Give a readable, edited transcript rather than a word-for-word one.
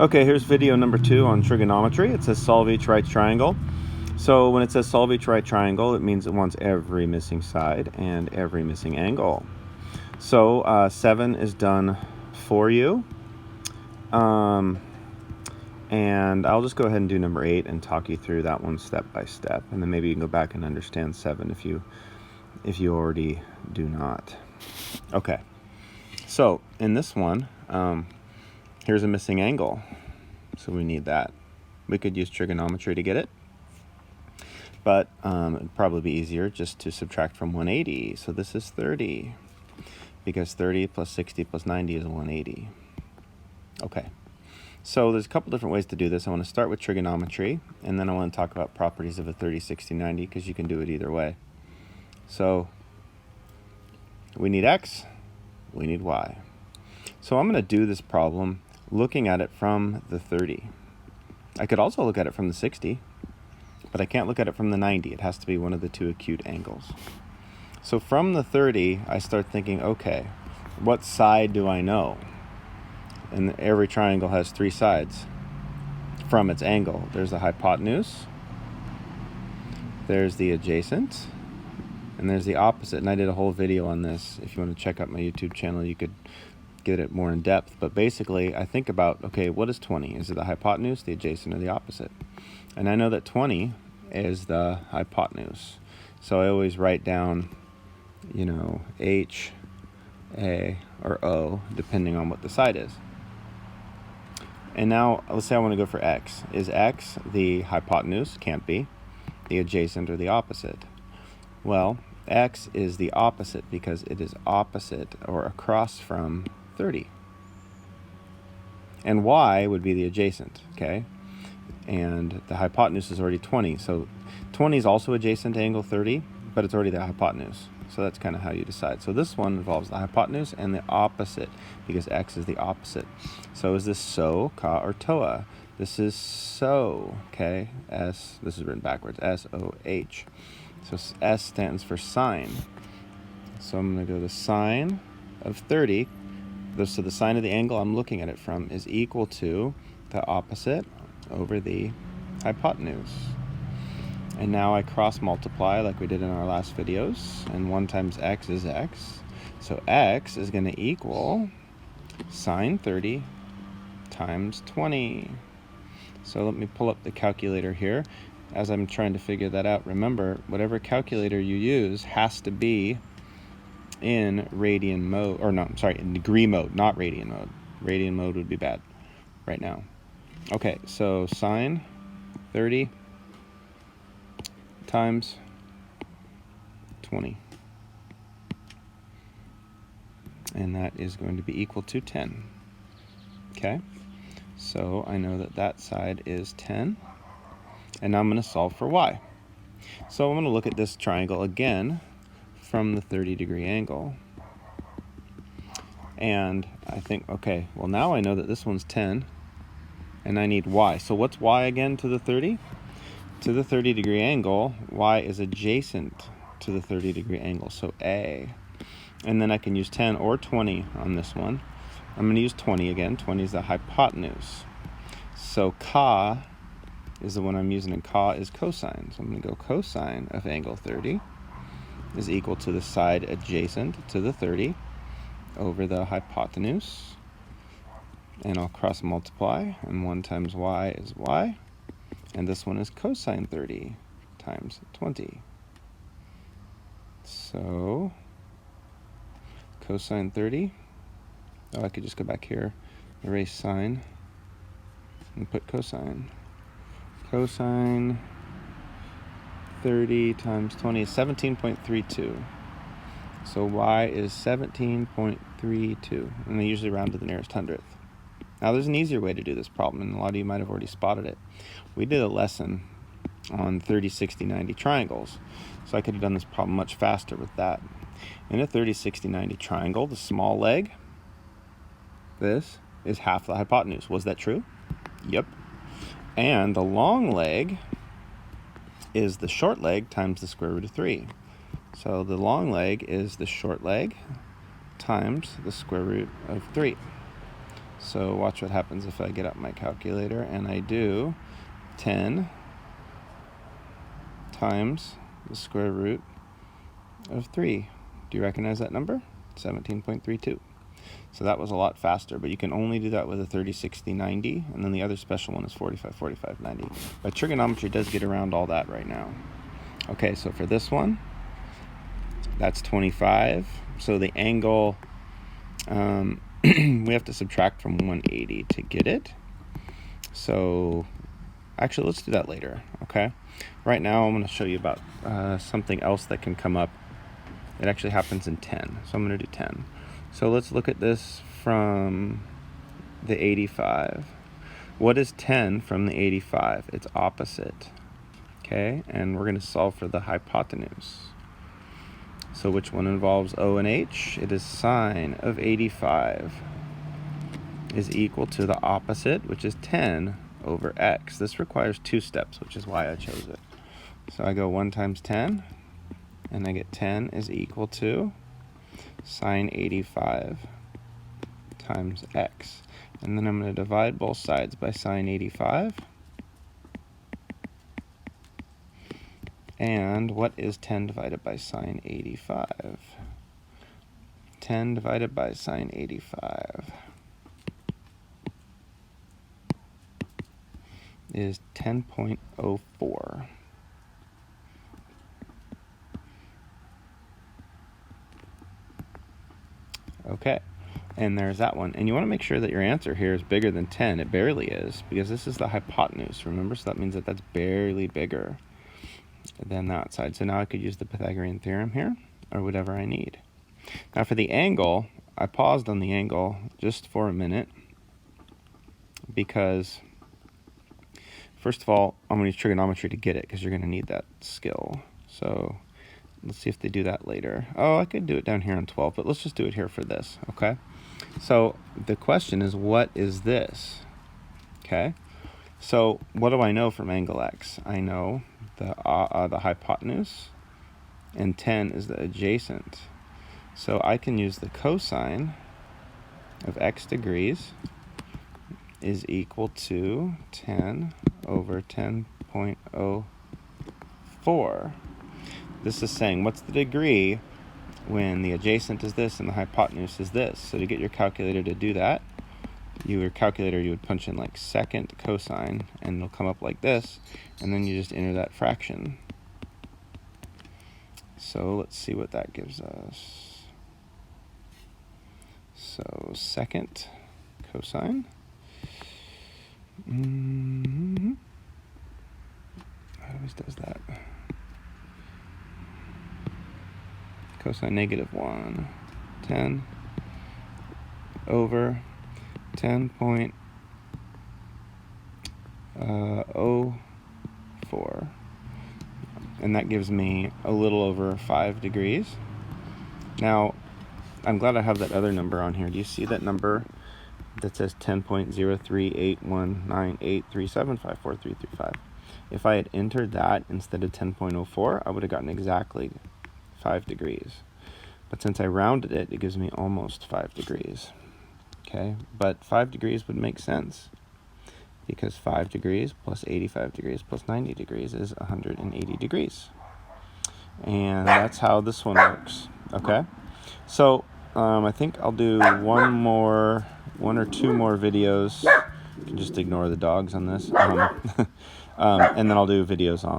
Okay, here's video number 2 on trigonometry. It says solve each right triangle. So when it says solve each right triangle, it means it wants every missing side and every missing angle. So 7 is done for you. And I'll just go ahead and do number 8 and talk you through that one step by step. And then maybe you can go back and understand 7 if you already do not. Okay, so in this one, here's a missing angle, so we need that. We could use trigonometry to get it, but it'd probably be easier just to subtract from 180. So this is 30, because 30 plus 60 plus 90 is 180. Okay, so there's a couple different ways to do this. I want to start with trigonometry, and then I want to talk about properties of a 30, 60, 90, because you can do it either way. So we need x, we need y. So I'm going to do this problem looking at it from the 30. I could also look at it from the 60, but I can't look at it from the 90. It has to be one of the two acute angles. So from the 30, I start thinking, okay, what side do I know? And every triangle has 3 sides from its angle. There's the hypotenuse, there's the adjacent, and there's the opposite. And I did a whole video on this. If you want to check out my YouTube channel, you could get it more in depth. But basically, I think about, okay, what is 20? Is it the hypotenuse, the adjacent, or the opposite? And I know that 20 is the hypotenuse. So I always write down, H, A, or O, depending on what the side is. And now, let's say I want to go for x. Is x the hypotenuse? Can't be. The adjacent or the opposite? Well, x is the opposite because it is opposite or across from 30. And y would be the adjacent, okay? And the hypotenuse is already 20. So 20 is also adjacent to angle 30, but it's already the hypotenuse. So that's kind of how you decide. So this one involves the hypotenuse and the opposite because x is the opposite. So is this so, ka, or toa? This is so, okay? S, this is written backwards, S-O-H. So S stands for sine. So I'm going to go to sine of 30. So the sine of the angle I'm looking at it from is equal to the opposite over the hypotenuse. And now I cross multiply like we did in our last videos. And 1 times x is x. So x is going to equal sine 30 times 20. So let me pull up the calculator here. As I'm trying to figure that out, remember, whatever calculator you use has to be in radian mode, or no, I'm sorry, in degree mode, not radian mode. Radian mode would be bad right now. Okay, so sine 30 times 20. And that is going to be equal to 10. Okay, so I know that that side is 10. And now I'm going to solve for y. So I'm going to look at this triangle again from the 30-degree angle. And I think, okay, well now I know that this one's 10, and I need y. So what's y again to the 30? To the 30-degree angle, y is adjacent to the 30-degree angle, so A. And then I can use 10 or 20 on this one. I'm going to use 20 again. 20 is the hypotenuse. So ka is the one I'm using, and ka is cosine. So I'm going to go cosine of angle 30 is equal to the side adjacent to the 30 over the hypotenuse. And I'll cross multiply, and 1 times y is y. And this one is cosine 30 times 20. So cosine 30, I could just go back here, erase sine, and put cosine. Cosine 30 times 20 is 17.32. So y is 17.32, and they usually round to the nearest hundredth. Now there's an easier way to do this problem, and a lot of you might have already spotted it. We did a lesson on 30, 60, 90 triangles, so I could have done this problem much faster with that. In a 30, 60, 90 triangle, the small leg, this, is half the hypotenuse. Was that true? Yep. And the long leg is the short leg times the square root of 3. So the long leg is the short leg times the square root of 3. So watch what happens if I get out my calculator and I do 10 times the square root of 3. Do you recognize that number? 17.32. So that was a lot faster, but you can only do that with a 30, 60, 90, and then the other special one is 45, 45, 90. But trigonometry does get around all that right now. Okay, so for this one, that's 25. So the angle, we have to subtract from 180 to get it. So actually, let's do that later, okay? Right now, I'm going to show you about something else that can come up. It actually happens in 10, so I'm going to do 10. So let's look at this from the 85. What is 10 from the 85? It's opposite, okay? And we're going to solve for the hypotenuse. So which one involves O and H? It is sine of 85 is equal to the opposite, which is 10 over x. This requires 2 steps, which is why I chose it. So I go 1 times 10, and I get 10 is equal to sine 85 times x. And then I'm going to divide both sides by sine 85. And what is 10 divided by sine 85? 10 divided by sine 85 is 10.04. Okay, and there's that one. And you want to make sure that your answer here is bigger than 10. It barely is, because this is the hypotenuse, remember? So that means that that's barely bigger than that side. So now I could use the Pythagorean theorem here, or whatever I need. Now for the angle, I paused on the angle just for a minute, because first of all, I'm going to use trigonometry to get it, because you're going to need that skill. So let's see if they do that later. Oh, I could do it down here on 12, but let's just do it here for this, okay? So the question is, what is this? Okay, so what do I know from angle x? I know the hypotenuse, and 10 is the adjacent. So I can use the cosine of x degrees is equal to 10 over 10.04. This is saying, what's the degree when the adjacent is this and the hypotenuse is this? So to get your calculator to do that, you would punch in like second cosine, and it'll come up like this, and then you just enter that fraction. So let's see what that gives us. So second cosine. It always does that. Cosine -1, 10 over 10.04, and that gives me a little over 5 degrees. Now, I'm glad I have that other number on here. Do you see that number that says 10.038198375435? If I had entered that instead of 10.04, I would have gotten exactly 5 degrees. But since I rounded it, it gives me almost 5 degrees. Okay, but 5 degrees would make sense, because 5 degrees plus 85 degrees plus 90 degrees is 180 degrees. And that's how this one works. Okay, so I think I'll do one or two more videos. You can just ignore the dogs on this. And then I'll do videos on